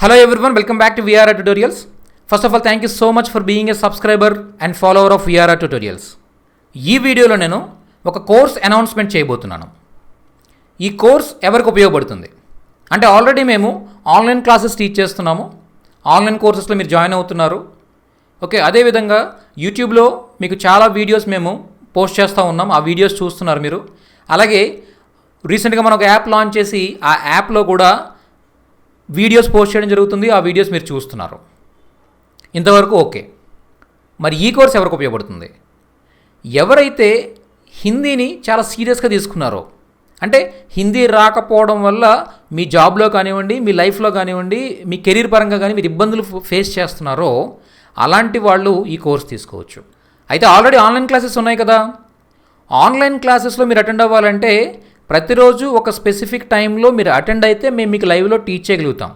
Hello everyone, welcome back to VRR Tutorials. First of all, thank you so much for being a subscriber and follower of VRR Tutorials. ఈ వీడియోలో నేను ఒక course announcement చేయబోతున్నాను. ఈ course ఎవరికి ఉపయోగపడుతుంది అంటే ఆల్రెడీ మేము ఆన్లైన్ క్లాసెస్ టీచ్ చేస్తున్నాము. ఆన్లైన్ కోర్సెస్లో మీరు జాయిన్ అవుతున్నారు. ఓకే, అదేవిధంగా యూట్యూబ్లో మీకు చాలా వీడియోస్ మేము పోస్ట్ చేస్తూ ఉన్నాం. ఆ వీడియోస్ చూస్తున్నారు మీరు. అలాగే రీసెంట్గా మనం ఒక యాప్ లాంచ్ చేసి ఆ యాప్లో కూడా వీడియోస్ పోస్ట్ చేయడం జరుగుతుంది. ఆ వీడియోస్ మీరు చూస్తున్నారు. ఇంతవరకు ఓకే. మరి ఈ కోర్స్ ఎవరికి ఉపయోగపడుతుంది? ఎవరైతే హిందీని చాలా సీరియస్గా తీసుకున్నారో, అంటే హిందీ రాకపోవడం వల్ల మీ జాబ్లో కానివ్వండి, మీ లైఫ్లో కానివ్వండి, మీ కెరీర్ పరంగా కానీ మీరు ఇబ్బందులు ఫేస్ చేస్తున్నారో అలాంటి వాళ్ళు ఈ కోర్స్ తీసుకోవచ్చు. అయితే ఆల్రెడీ ఆన్లైన్ క్లాసెస్ ఉన్నాయి కదా. ఆన్లైన్ క్లాసెస్లో మీరు అటెండ్ అవ్వాలంటే ప్రతిరోజు ఒక స్పెసిఫిక్ టైంలో మీరు అటెండ్ అయితే మేము మీకు లైవ్లో టీచ్ చేయగలుగుతాం.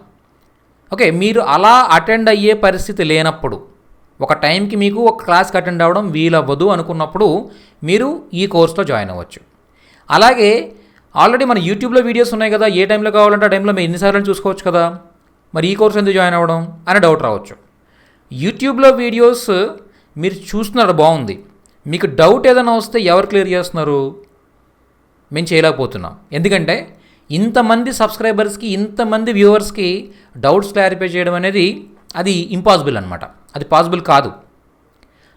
ఓకే, మీరు అలా అటెండ్ అయ్యే పరిస్థితి లేనప్పుడు, ఒక టైంకి మీకు ఒక క్లాస్కి అటెండ్ అవ్వడం వీలవ్వదు అనుకున్నప్పుడు మీరు ఈ కోర్స్లో జాయిన్ అవ్వచ్చు. అలాగే ఆల్రెడీ మన యూట్యూబ్లో వీడియోస్ ఉన్నాయి కదా, ఏ టైంలో కావాలంటే ఆ టైంలో మీరు ఎన్నిసార్లు చూసుకోవచ్చు కదా. మరి ఈ కోర్స్ ఎందుకు జాయిన్ అవ్వడం అనే డౌట్ రావచ్చు. యూట్యూబ్లో వీడియోస్ మీరు చూస్తున్నారు, బాగుంది. మీకు డౌట్ ఏదైనా వస్తే ఎవరు క్లియర్ చేస్తున్నారు? మేము చేయలేకపోతున్నాం. ఎందుకంటే ఇంతమంది సబ్స్క్రైబర్స్కి, ఇంతమంది వ్యూవర్స్కి డౌట్స్ క్లారిఫై చేయడం అనేది అది ఇంపాసిబుల్ అనమాట. అది పాసిబుల్ కాదు.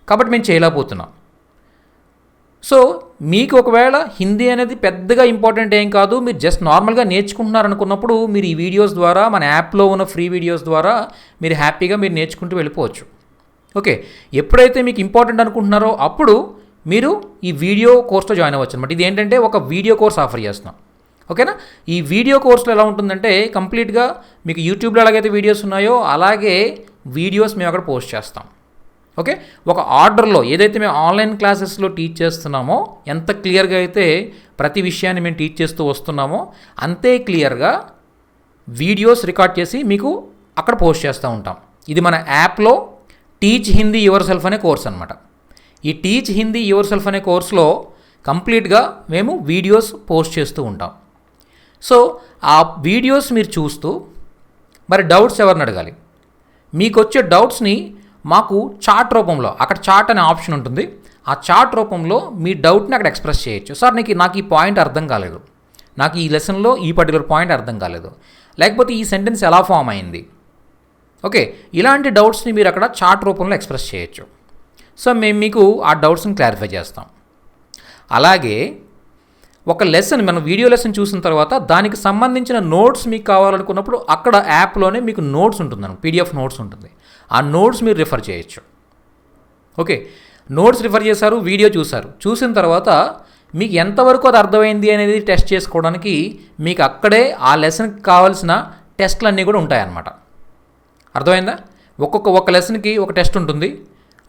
కాబట్టి మేము చేయలేకపోతున్నాం. సో మీకు ఒకవేళ హిందీ అనేది పెద్దగా ఇంపార్టెంట్ ఏం కాదు, మీరు జస్ట్ నార్మల్గా నేర్చుకుంటున్నారనుకున్నప్పుడు మీరు ఈ వీడియోస్ ద్వారా, మన యాప్లో ఉన్న ఫ్రీ వీడియోస్ ద్వారా మీరు హ్యాపీగా మీరు నేర్చుకుంటూ వెళ్ళిపోవచ్చు. ఓకే, ఎప్పుడైతే మీకు ఇంపార్టెంట్ అనుకుంటున్నారో అప్పుడు మీరు ఈ వీడియో కోర్స్లో జాయిన్ అవ్వచ్చు అనమాట. ఇది ఏంటంటే ఒక వీడియో కోర్స్ ఆఫర్ చేస్తున్నాం. ఓకేనా? ఈ వీడియో కోర్సులో ఎలా ఉంటుందంటే కంప్లీట్గా మీకు యూట్యూబ్లో ఎలాగైతే వీడియోస్ ఉన్నాయో అలాగే వీడియోస్ మేము అక్కడ పోస్ట్ చేస్తాం. ఓకే, ఒక ఆర్డర్లో ఏదైతే మేము ఆన్లైన్ క్లాసెస్లో టీచ్ చేస్తున్నామో, ఎంత క్లియర్గా అయితే ప్రతి విషయాన్ని మేము టీచ్ చేస్తూ వస్తున్నామో అంతే క్లియర్గా వీడియోస్ రికార్డ్ చేసి మీకు అక్కడ పోస్ట్ చేస్తూ ఉంటాం. ఇది మన యాప్లో టీచ్ హిందీ యువర్ సెల్ఫ్ అనే కోర్స్ అనమాట. ఈ టీచ్ హిందీ యువర్ సెల్ఫ్ అనే కోర్స్లో కంప్లీట్గా మేము వీడియోస్ పోస్ట్ చేస్తూ ఉంటాం. సో ఆ వీడియోస్ మీరు చూస్తూ మరి డౌట్స్ ఎవరిని అడగాలి? మీకు వచ్చే డౌట్స్ని మాకు చార్ట్ రూపంలో, అక్కడ చార్ట్ అనే ఆప్షన్ ఉంటుంది, ఆ చార్ట్ రూపంలో మీ డౌట్ని అక్కడ ఎక్స్ప్రెస్ చేయొచ్చు. సార్ నాకు ఈ పాయింట్ అర్థం కాలేదు, నాకు ఈ లెసన్లో ఈ పర్టికులర్ పాయింట్ అర్థం కాలేదు, లేకపోతే ఈ సెంటెన్స్ ఎలా ఫామ్ అయింది. ఓకే, ఇలాంటి డౌట్స్ని మీరు అక్కడ చార్ట్ రూపంలో ఎక్స్ప్రెస్ చేయొచ్చు. సో మేము మీకు ఆ డౌట్స్ని క్లారిఫై చేస్తాం. అలాగే ఒక లెసన్, మనం వీడియో లెసన్ చూసిన తర్వాత దానికి సంబంధించిన నోట్స్ మీకు కావాలనుకున్నప్పుడు అక్కడ యాప్లోనే మీకు నోట్స్ ఉంటుందన్న, పీడిఎఫ్ నోట్స్ ఉంటుంది. ఆ నోట్స్ మీరు రిఫర్ చేయొచ్చు. ఓకే, నోట్స్ రిఫర్ చేశారు, వీడియో చూశారు, చూసిన తర్వాత మీకు ఎంతవరకు అది అర్థమైంది అనేది టెస్ట్ చేసుకోవడానికి మీకు అక్కడే ఆ లెసన్కి కావాల్సిన టెస్ట్లు అన్నీ కూడా ఉంటాయన్నమాట. అర్థమైందా? ఒక్క లెసన్కి ఒక టెస్ట్ ఉంటుంది.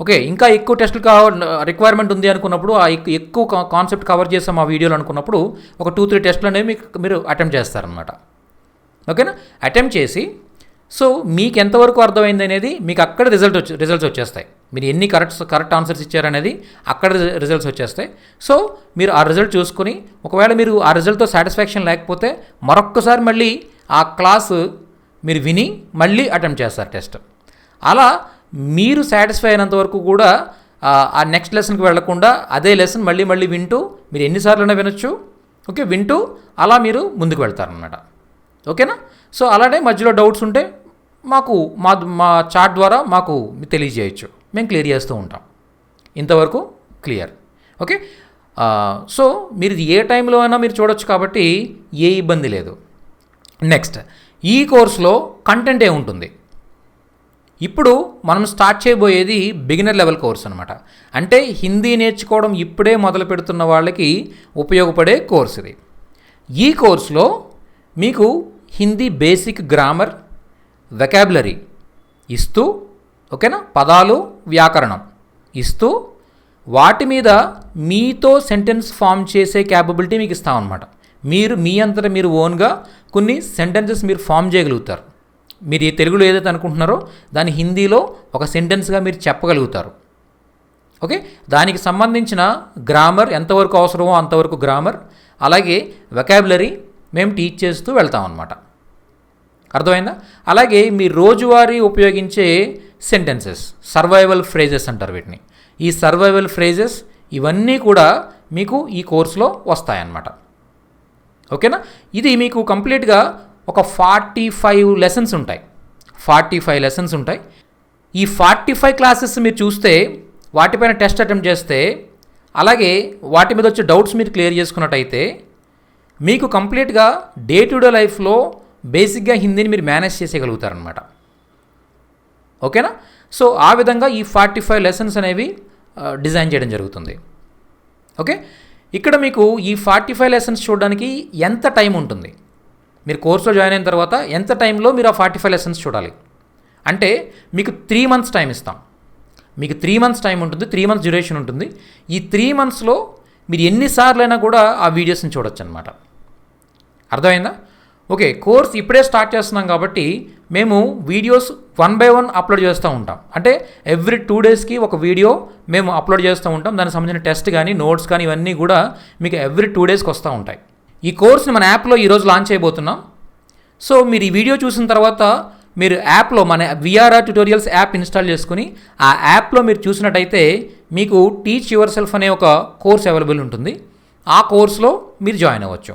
ఓకే, ఇంకా ఎక్కువ టెస్టులు రిక్వైర్మెంట్ ఉంది అనుకున్నప్పుడు, ఆ ఎక్కువ కాన్సెప్ట్ కవర్ చేసాం ఆ వీడియోలో అనుకున్నప్పుడు ఒక 2-3 టెస్టులు అనేవి మీరు అటెంప్ట్ చేస్తారనమాట. ఓకేనా? అటెంప్ట్ చేసి సో మీకు ఎంతవరకు అర్థమైంది అనేది మీకు అక్కడ రిజల్ట్స్ వచ్చేస్తాయి. మీరు ఎన్ని కరెక్ట్ ఆన్సర్స్ ఇచ్చారనేది అక్కడ రిజల్ట్స్ వచ్చేస్తాయి. సో మీరు ఆ రిజల్ట్ చూసుకొని ఒకవేళ మీరు ఆ రిజల్ట్తో సాటిస్ఫాక్షన్ లేకపోతే మరొక్కసారి మళ్ళీ ఆ క్లాసు మీరు విని మళ్ళీ అటెంప్ట్ చేస్తారు టెస్ట్. అలా మీరు సాటిస్ఫై అయినంత వరకు కూడా ఆ నెక్స్ట్ లెసన్కి వెళ్లకుండా అదే లెసన్ మళ్ళీ వింటూ మీరు ఎన్నిసార్లైనా వినొచ్చు. ఓకే, వింటూ అలా మీరు ముందుకు వెళ్తారనమాట. ఓకేనా? సో అలానే మధ్యలో డౌట్స్ ఉంటే మాకు మా చాట్ ద్వారా మాకు తెలియజేయచ్చు, మేము క్లియర్ చేస్తూ ఉంటాం. ఇంతవరకు క్లియర్. ఓకే, సో మీరు ఏ టైంలో అయినా మీరు చూడొచ్చు కాబట్టి ఏ ఇబ్బంది లేదు. నెక్స్ట్, ఈ కోర్సులో కంటెంట్ ఏముంటుంది? ఇప్పుడు మనం స్టార్ట్ చేయబోయేది బిగినర్ లెవెల్ కోర్స్ అనమాట. అంటే హిందీ నేర్చుకోవడం ఇప్పుడే మొదలు పెడుతున్న వాళ్ళకి ఉపయోగపడే కోర్స్ ఇది. ఈ కోర్సులో మీకు హిందీ బేసిక్ గ్రామర్, వెకాబులరీ ఇస్తూ, ఓకేనా, పదాలు, వ్యాకరణం ఇస్తూ వాటి మీద మీతో సెంటెన్స్ ఫామ్ చేసే క్యాపబిలిటీ మీకు ఇస్తామన్నమాట. మీరు మీ అంతటా మీరు ఓన్గా కొన్ని సెంటెన్సెస్ మీరు ఫామ్ చేయగలుగుతారు. మీరు ఈ తెలుగులో ఏదైతే అనుకుంటున్నారో దాన్ని హిందీలో ఒక సెంటెన్స్గా మీరు చెప్పగలుగుతారు. ఓకే, దానికి సంబంధించిన గ్రామర్ ఎంతవరకు అవసరమో అంతవరకు గ్రామర్, అలాగే వెకాబులరీ మేము టీచ్ చేస్తూ వెళ్తాం అన్నమాట. అర్థమైందా? అలాగే మీ రోజువారీ ఉపయోగించే సెంటెన్సెస్, సర్వైవల్ ఫ్రేజెస్ అంటారు వీటిని. ఈ సర్వైవల్ ఫ్రేజెస్ ఇవన్నీ కూడా మీకు ఈ కోర్సులో వస్తాయన్నమాట. ఓకేనా? ఇది మీకు కంప్లీట్గా ఒక 45 లెసన్స్ ఉంటాయి. 45 లెసన్స్ ఉంటాయి. ఈ 45 క్లాసెస్ మీరు చూస్తే, వాటిపైన టెస్ట్ అటెంప్ట్ చేస్తే, అలాగే వాటి మీద వచ్చే డౌట్స్ మీరు క్లియర్ చేసుకున్నట్టయితే మీకు కంప్లీట్గా డే టు డే లైఫ్లో బేసిక్గా హిందీని మీరు మేనేజ్ చేసేయగలుగుతారనమాట. ఓకేనా? సో ఆ విధంగా ఈ 45 లెసన్స్ అనేవి డిజైన్ చేయడం జరుగుతుంది. ఓకే, ఇక్కడ మీకు ఈ 45 లెసన్స్ చూడడానికి ఎంత టైం ఉంటుంది? మీరు కోర్సులో జాయిన్ అయిన తర్వాత ఎంత టైంలో మీరు ఆ 45 లెసన్స్ చూడాలి అంటే మీకు 3 మంత్స్ టైం ఇస్తాం. మీకు 3 మంత్స్ టైం ఉంటుంది, 3 మంత్స్ డ్యూరేషన్ ఉంటుంది. ఈ 3 మంత్స్లో మీరు ఎన్నిసార్లైనా కూడా ఆ వీడియోస్ని చూడొచ్చు అనమాట. అర్థమైందా? ఓకే, కోర్స్ ఇప్పుడే స్టార్ట్ చేస్తున్నాం కాబట్టి మేము వీడియోస్ 1 by 1 అప్లోడ్ చేస్తూ ఉంటాం. అంటే ఎవ్రీ 2 డేస్కి ఒక వీడియో మేము అప్లోడ్ చేస్తూ ఉంటాం. దానికి సంబంధించిన టెస్ట్ కానీ, నోట్స్ కానీ ఇవన్నీ కూడా మీకు ఎవ్రీ 2 డేస్కి వస్తూ ఉంటాయి. ఈ కోర్స్ని మన యాప్లో ఈరోజు లాంచ్ చేయబోతున్నాం. సో మీరు ఈ వీడియో చూసిన తర్వాత మీరు యాప్లో మన విఆర్ఆర్ ట్యుటోరియల్స్ యాప్ ఇన్స్టాల్ చేసుకుని ఆ యాప్లో మీరు చూసినట్టయితే మీకు టీచ్ యువర్ సెల్ఫ్ అనే ఒక కోర్స్ అవైలబుల్ ఉంటుంది. ఆ కోర్స్లో మీరు జాయిన్ అవ్వచ్చు.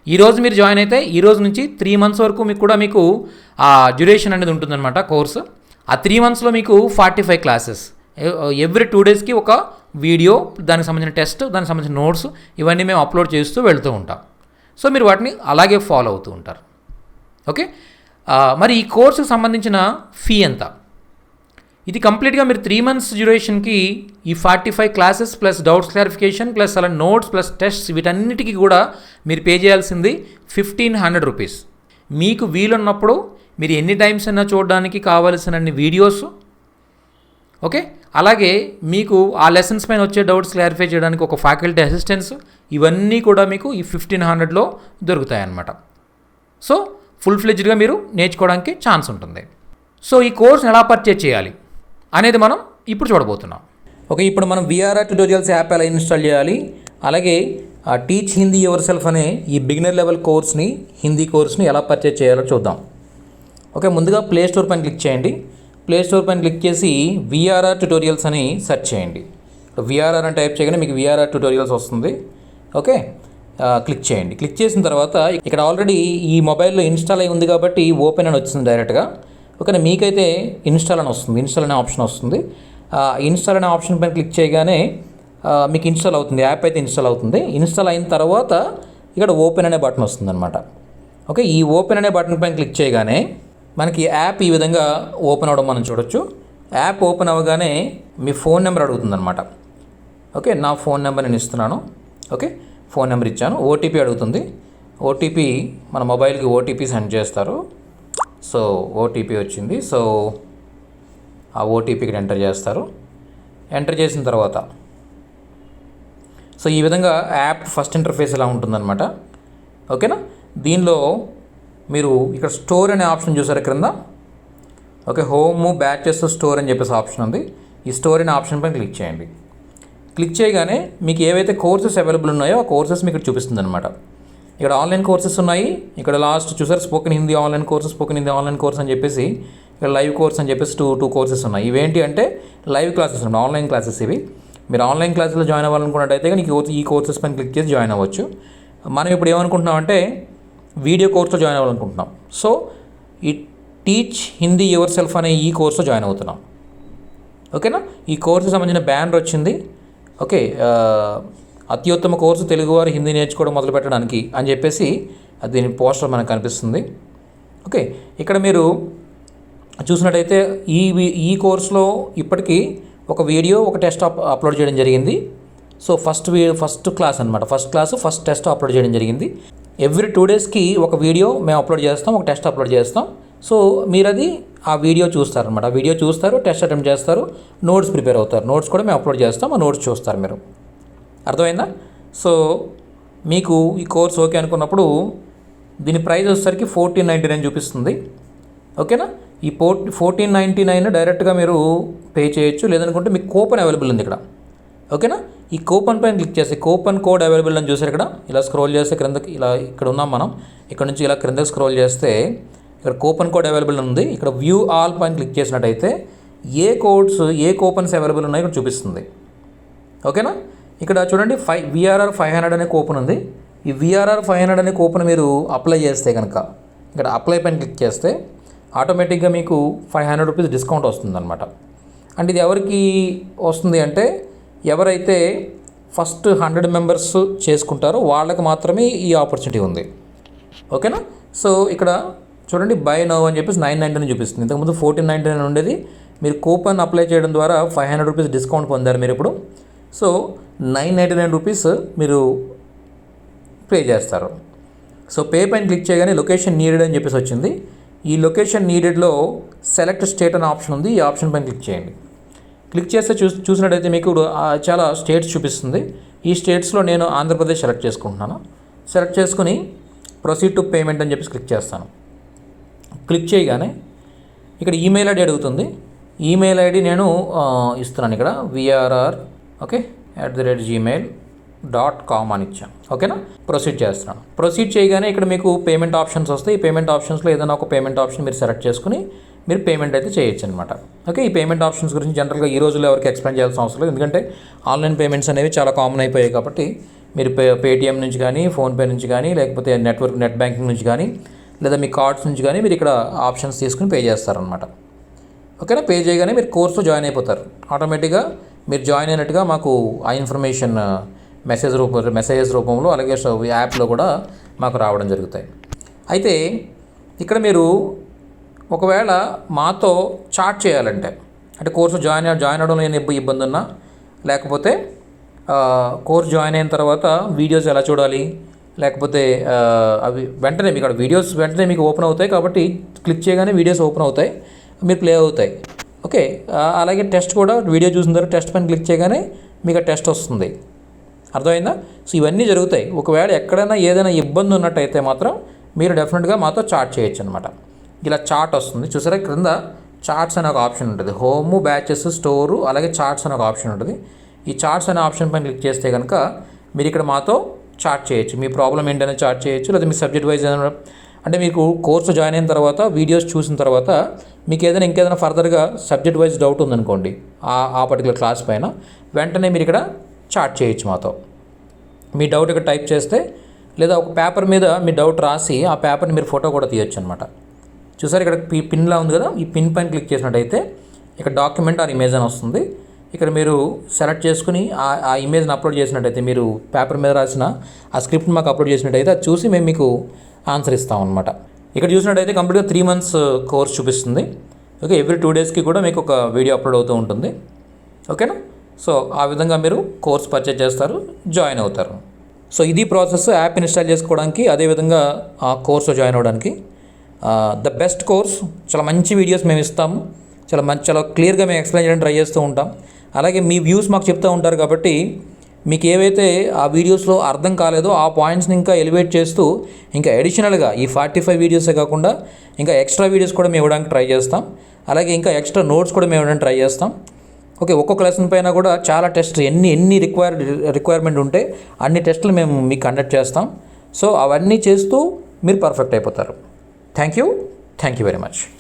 ఈరోజు మీరు జాయిన్ అయితే ఈ రోజు నుంచి 3 మంత్స్ వరకు మీకు ఆ డ్యూరేషన్ అనేది ఉంటుందన్నమాట కోర్సు. ఆ 3 మంత్స్లో మీకు 45 క్లాసెస్, ఎవ్రీ 2 డేస్కి ఒక వీడియో, దానికి సంబంధించిన టెస్ట్, దానికి సంబంధించిన నోట్స్ ఇవన్నీ మేము అప్లోడ్ చేస్తూ వెళ్తూ ఉంటాం. సో మీరు వాటిని అలాగే ఫాలో అవుతూ ఉంటారు. ఓకే, మరి ఈ కోర్సుకు సంబంధించిన ఫీ ఎంత? ఇది కంప్లీట్గా మీరు 3 మంత్స్ డ్యూరేషన్కి ఈ 45 classes plus doubts clarification plus అలా నోట్స్ ప్లస్ టెస్ట్స్ వీటన్నిటికీ కూడా మీరు పే చేయాల్సింది 1500 రూపీస్. మీకు వీలున్నప్పుడు మీరు ఎన్ని టైమ్స్ అయినా చూడడానికి కావలసినన్ని వీడియోస్, ఓకే, అలాగే మీకు ఆ లెసన్స్ పైన వచ్చే డౌట్స్ క్లారిఫై చేయడానికి ఒక ఫ్యాకల్టీ అసిస్టెంట్స్, ఇవన్నీ కూడా మీకు ఈ 1500లో దొరుకుతాయి అన్నమాట. సో ఫుల్ ఫ్లెడ్జ్డ్గా మీరు నేర్చుకోవడానికి ఛాన్స్ ఉంటుంది. సో ఈ కోర్స్ని ఎలా పర్చేజ్ చేయాలి అనేది మనం ఇప్పుడు చూడబోతున్నాం. ఓకే, ఇప్పుడు మనం విఆర్ఆర్ ట్యుటోరియల్స్ యాప్ ఎలా ఇన్స్టాల్ చేయాలి, అలాగే టీచ్ హిందీ యువర్ సెల్ఫ్ అనే ఈ బిగినర్ లెవెల్ కోర్స్ని, హిందీ కోర్స్ని ఎలా పర్చేజ్ చేయాలో చూద్దాం. ఓకే, ముందుగా ప్లే స్టోర్ పైన క్లిక్ చేయండి. ప్లే స్టోర్ పైన క్లిక్ చేసి విఆర్ఆర్ ట్యుటోరియల్స్ అని సెర్చ్ చేయండి. విఆర్ఆర్ అని టైప్ చేయగానే మీకు విఆర్ఆర్ ట్యుటోరియల్స్ వస్తుంది. ఓకే, క్లిక్ చేయండి. క్లిక్ చేసిన తర్వాత ఇక్కడ ఆల్రెడీ ఈ మొబైల్లో ఇన్స్టాల్ అయి ఉంది కాబట్టి ఓపెన్ అని వచ్చింది డైరెక్ట్గా. ఓకే, మీకైతే ఇన్స్టాల్ అని వస్తుంది, ఇన్స్టాల్ అనే ఆప్షన్ వస్తుంది. ఇన్స్టాల్ అనే ఆప్షన్ పైన క్లిక్ చేయగానే మీకు ఇన్స్టాల్ అవుతుంది, యాప్ అయితే ఇన్స్టాల్ అవుతుంది. ఇన్స్టాల్ అయిన తర్వాత ఇక్కడ ఓపెన్ అనే బటన్ వస్తుంది అనమాట. ఓకే, ఈ ఓపెన్ అనే బటన్ పైన క్లిక్ చేయగానే మనకి యాప్ ఈ విధంగా ఓపెన్ అవ్వడం మనం చూడొచ్చు. యాప్ ఓపెన్ అవ్వగానే మీ ఫోన్ నెంబర్ అడుగుతుంది అనమాట. ఓకే, నా ఫోన్ నెంబర్ నేను ఇస్తున్నాను. ఓకే, ఫోన్ నెంబర్ ఇచ్చాను. ఓటీపీ అడుగుతుంది. ఓటీపీ మన మొబైల్కి ఓటీపీ సెండ్ చేస్తారు. సో ఓటీపీ వచ్చింది. సో ఆ ఓటీపీకి ఎంటర్ చేస్తారు. ఎంటర్ చేసిన తర్వాత సో ఈ విధంగా యాప్ ఫస్ట్ ఇంటర్ఫేస్ ఇలా ఉంటుందన్నమాట. ఓకేనా, దీనిలో మీరు ఇక్కడ స్టోర్ అనే ఆప్షన్ చూసారు క్రింద. ఓకే, హోమ్, బ్యాచెస్, స్టోర్ అని చెప్పేసి ఆప్షన్ ఉంది. ఈ స్టోర్ అనే ఆప్షన్ పైన క్లిక్ చేయండి. క్లిక్ చేయగానే మీకు ఏవైతే కోర్సెస్ అవైలబుల్ ఉన్నాయో ఆ కోర్సెస్ మీకు చూపిస్తుంది అనమాట. ఇక్కడ ఆన్లైన్ కోర్సెస్ ఉన్నాయి. ఇక్కడ లాస్ట్ చూసారు spoken Hindi online course, spoken Hindi online course అని చెప్పేసి, ఇక్కడ లైవ్ కోర్స్ అని చెప్పేసి టూ కోర్సెస్ ఉన్నాయి. ఇవేంటి అంటే లైవ్ క్లాసెస్ ఉన్నాయి, ఆన్లైన్ క్లాసెస్ ఇవి. మీరు ఆన్లైన్ క్లాసెస్లో జాయిన్ అవ్వాలనుకున్నట్టయితే నీకు ఈ కోర్సెస్ పైన క్లిక్ చేసి జాయిన్ అవ్వచ్చు. మనం ఇప్పుడు ఏమనుకుంటున్నాం అంటే వీడియో కోర్స్లో జాయిన్ అవ్వాలనుకుంటున్నాం. సో ఈ టీచ్ హిందీ యువర్ సెల్ఫ్ అనే ఈ కోర్స్లో జాయిన్ అవుతున్నాం. ఓకేనా, ఈ కోర్సుకు సంబంధించిన బ్యానర్ వచ్చింది. ఓకే, అత్యుత్తమ కోర్సు తెలుగువారు హిందీ నేర్చుకోవడం మొదలు పెట్టడానికి అని చెప్పేసి దీని పోస్టర్ మనకు కనిపిస్తుంది. ఓకే, ఇక్కడ మీరు చూసినట్టయితే ఈ కోర్సులో ఇప్పటికీ ఒక వీడియో, ఒక టెస్ట్ అప్లోడ్ చేయడం జరిగింది. సో ఫస్ట్ క్లాస్ అనమాట, ఫస్ట్ టెస్ట్ అప్లోడ్ చేయడం జరిగింది. ఎవ్రీ 2 డేస్కి ఒక వీడియో మేము అప్లోడ్ చేస్తాం, ఒక టెస్ట్ అప్లోడ్ చేస్తాం. సో మీరు అది ఆ వీడియో చూస్తారనమాట. ఆ వీడియో చూస్తారు, టెస్ట్ అటెంప్ట్ చేస్తారు, నోట్స్ ప్రిపేర్ అవుతారు. నోట్స్ కూడా మేము అప్లోడ్ చేస్తాం, ఆ నోట్స్ చూస్తారు మీరు. అర్థమైందా? సో మీకు ఈ కోర్స్ ఓకే అనుకున్నప్పుడు దీని ప్రైస్ వచ్చేసరికి 1499 చూపిస్తుంది. ఓకేనా, ఈ 1499 డైరెక్ట్గా మీరు పే చేయొచ్చు. లేదనుకుంటే మీకు కూపన్ అవైలబుల్ ఉంది ఇక్కడ. ఓకేనా, ఈ కూపన్ పైన క్లిక్ చేసి కూపన్ కోడ్ అవైలబుల్ అని చూసారు ఇక్కడ. ఇలా స్క్రోల్ చేస్తే క్రిందకి, ఇలా ఇక్కడ ఉన్నాం మనం. ఇక్కడ నుంచి ఇలా క్రిందకి స్క్రోల్ చేస్తే ఇక్కడ కూపన్ కోడ్ అవైలబుల్ ఉంది. ఇక్కడ వ్యూ ఆల్ పైన క్లిక్ చేసినట్టయితే ఏ కూపన్స్ అవైలబుల్ ఉన్నాయో ఇక్కడ చూపిస్తుంది. ఓకేనా. ఇక్కడ చూడండి విఆర్ఆర్ 500 అనే కూపన్ ఉంది. ఈ విఆర్ఆర్ 500 అనే కూపన్ మీరు అప్లై చేస్తే కనుక ఇక్కడ అప్లై పైన క్లిక్ చేస్తే ఆటోమేటిక్గా మీకు 500 రూపీస్ డిస్కౌంట్ వస్తుందన్నమాట. అంటే ఇది ఎవరికి వస్తుంది అంటే ఎవరైతే ఫస్ట్ 100 మెంబర్స్ చేసుకుంటారో వాళ్ళకి మాత్రమే ఈ ఆపర్చునిటీ ఉంది. ఓకేనా. సో ఇక్కడ చూడండి బై నౌ అని చెప్పేసి 999 చూపిస్తుంది. ఇంతకుముందు 1499 ఉండేది. మీరు కూపన్ అప్లై చేయడం ద్వారా 500 రూపీస్ డిస్కౌంట్ పొందారు మీరు ఇప్పుడు. సో 999 రూపీస్ మీరు పే చేస్తారు. సో పే పైన క్లిక్ చేయగానే లొకేషన్ నీడెడ్ అని చెప్పేసి వచ్చింది. ఈ లొకేషన్ నీడెడ్లో సెలెక్ట్ స్టేట్ అనే ఆప్షన్ ఉంది. ఈ ఆప్షన్ పైన క్లిక్ చేయండి. క్లిక్ చేస్తే చూసినట్టయితే మీకు చాలా స్టేట్స్ చూపిస్తుంది. ఈ స్టేట్స్లో నేను ఆంధ్రప్రదేశ్ సెలెక్ట్ చేసుకుంటున్నాను. సెలెక్ట్ చేసుకుని ప్రొసీడ్ టు పేమెంట్ అని చెప్పేసి క్లిక్ చేస్తాను. క్లిక్ చేయగానే ఇక్కడ ఈమెయిల్ ఐడి అడుగుతుంది. ఈమెయిల్ ఐడి నేను ఇస్తున్నాను. ఇక్కడ VRR @gmail.com అని ఇచ్చాను. ఓకేనా. ప్రొసీడ్ చేస్తున్నాను. ప్రొసీడ్ చేయగానే ఇక్కడ మీకు పేమెంట్ ఆప్షన్స్ వస్తాయి. ఈ పేమెంట్ ఆప్షన్స్లో ఏదైనా ఒక పేమెంట్ ఆప్షన్ మీరు సెలెక్ట్ చేసుకుని మీరు పేమెంట్ అయితే చేయొచ్చు అనమాట. ఓకే. ఈ పేమెంట్ ఆప్షన్స్ గురించి జనరల్గా ఈ రోజుల్లో ఎవరికి ఎక్స్ప్లెయిన్ చేయాల్సిన అవసరం లేదు. ఎందుకంటే ఆన్లైన్ పేమెంట్స్ అనేవి చాలా కామన్ అయిపోయాయి. కాబట్టి మీరు పేటిఎం నుంచి కానీ, ఫోన్పే నుంచి కానీ, లేకపోతే నెట్ బ్యాంకింగ్ నుంచి కానీ, లేదా మీ కార్డ్స్ నుంచి కానీ మీరు ఇక్కడ ఆప్షన్స్ తీసుకుని పే చేస్తారనమాట. ఓకేనా. పే చేయగానే మీరు జాయిన్ అయిపోతారు. ఆటోమేటిక్గా మీరు జాయిన్ అయినట్టుగా మాకు ఆ ఇన్ఫర్మేషన్ మెసేజెస్ రూపంలో అలాగే యాప్లో కూడా మాకు రావడం జరుగుతాయి. అయితే ఇక్కడ మీరు ఒకవేళ మాతో చాట్ చేయాలంటే అంటే కోర్సు జాయిన్ అవ్వడంలో ఏమైనా ఇబ్బంది ఉన్నా, లేకపోతే కోర్స్ జాయిన్ అయిన తర్వాత వీడియోస్ ఎలా చూడాలి, లేకపోతే అవి వెంటనే మీకు అక్కడ వీడియోస్ వెంటనే మీకు ఓపెన్ అవుతాయి. కాబట్టి క్లిక్ చేయగానే వీడియోస్ ఓపెన్ అవుతాయి, మీరు ప్లే అవుతాయి. ఓకే. అలాగే టెస్ట్ కూడా వీడియో చూసిన తర్వాత టెస్ట్ పైన క్లిక్ చేయగానే మీకు ఆ టెస్ట్ వస్తుంది. అర్థమైందా. సో ఇవన్నీ జరుగుతాయి. ఒకవేళ ఎక్కడైనా ఏదైనా ఇబ్బంది ఉన్నట్టయితే మాత్రం మీరు డెఫినెట్గా మాతో చాట్ చేయొచ్చు అనమాట. ఇలా చాట్ వస్తుంది చూసారా. క్రింద చాట్స్ అనే ఒక ఆప్షన్ ఉంటుంది. హోము, బ్యాచెస్, స్టోరు, అలాగే చాట్స్ అనే ఒక ఆప్షన్ ఉంటుంది. ఈ చాట్స్ అనే ఆప్షన్ పైన క్లిక్ చేస్తే కనుక మీరు ఇక్కడ మాతో చాట్ చేయొచ్చు. మీ ప్రాబ్లం ఏంటనే చాట్ చేయొచ్చు, లేదా మీ సబ్జెక్ట్ వైజ్ అంటే మీకు కోర్సు జాయిన్ అయిన తర్వాత వీడియోస్ చూసిన తర్వాత మీకు ఇంకేదైనా ఫర్దర్గా సబ్జెక్ట్ వైజ్ డౌట్ ఉందనుకోండి ఆ పర్టికులర్ క్లాస్ పైన, వెంటనే మీరు ఇక్కడ చాట్ చేయొచ్చు మాతో. మీ డౌట్ ఇక్కడ టైప్ చేస్తే, లేదా ఒక పేపర్ మీద మీ డౌట్ రాసి ఆ పేపర్ని మీరు ఫోటో కూడా తీయొచ్చు అనమాట. చూసారు ఇక్కడ పిన్లా ఉంది కదా. ఈ పిన్ పైన క్లిక్ చేసినట్టయితే ఇక్కడ డాక్యుమెంట్ ఆర్ ఇమేజ్ అని వస్తుంది. ఇక్కడ మీరు సెలెక్ట్ చేసుకుని ఆ ఇమేజ్ని అప్లోడ్ చేసినట్టయితే, మీరు పేపర్ మీద రాసిన ఆ స్క్రిప్ట్ని మాకు అప్లోడ్ చేసినట్టయితే అది చూసి మేము మీకు ఆన్సర్ ఇస్తాం అనమాట. ఇక్కడ చూసినట్టయితే కంప్లీట్గా 3 months కోర్స్ చూపిస్తుంది. ఓకే. ఎవ్రీ 2 days కూడా మీకు ఒక వీడియో అప్లోడ్ అవుతూ ఉంటుంది. ఓకేనా. సో ఆ విధంగా మీరు కోర్స్ పర్చేజ్ చేస్తారు, జాయిన్ అవుతారు. సో ఇది ప్రాసెస్ యాప్ ఇన్స్టాల్ చేసుకోవడానికి, అదేవిధంగా ఆ కోర్సు జాయిన్ అవ్వడానికి. ద బెస్ట్ కోర్స్, చాలా మంచి వీడియోస్ మేము ఇస్తాము. చాలా క్లియర్గా మేము ఎక్స్ప్లెయిన్ చేయడానికి ట్రై చేస్తూ ఉంటాం. అలాగే మీ వ్యూస్ మాకు చెప్తూ ఉంటారు. కాబట్టి మీకు ఏవైతే ఆ వీడియోస్లో అర్థం కాలేదో ఆ పాయింట్స్ని ఇంకా ఎలివేట్ చేస్తూ ఇంకా అడిషనల్గా ఈ 45 వీడియోసే కాకుండా ఇంకా ఎక్స్ట్రా వీడియోస్ కూడా మేము ఇవ్వడానికి ట్రై చేస్తాం. అలాగే ఇంకా ఎక్స్ట్రా నోట్స్ కూడా మేము ఇవ్వడానికి ట్రై చేస్తాం. ఓకే. ఒక్కొక్క లెసన్ పైన కూడా చాలా టెస్ట్ ఎన్ని రిక్వైర్మెంట్ ఉంటే అన్ని టెస్టులు మేము మీకు కండక్ట్ చేస్తాం. సో అవన్నీ చేస్తూ మీరు పర్ఫెక్ట్ అయిపోతారు. Thank you very much.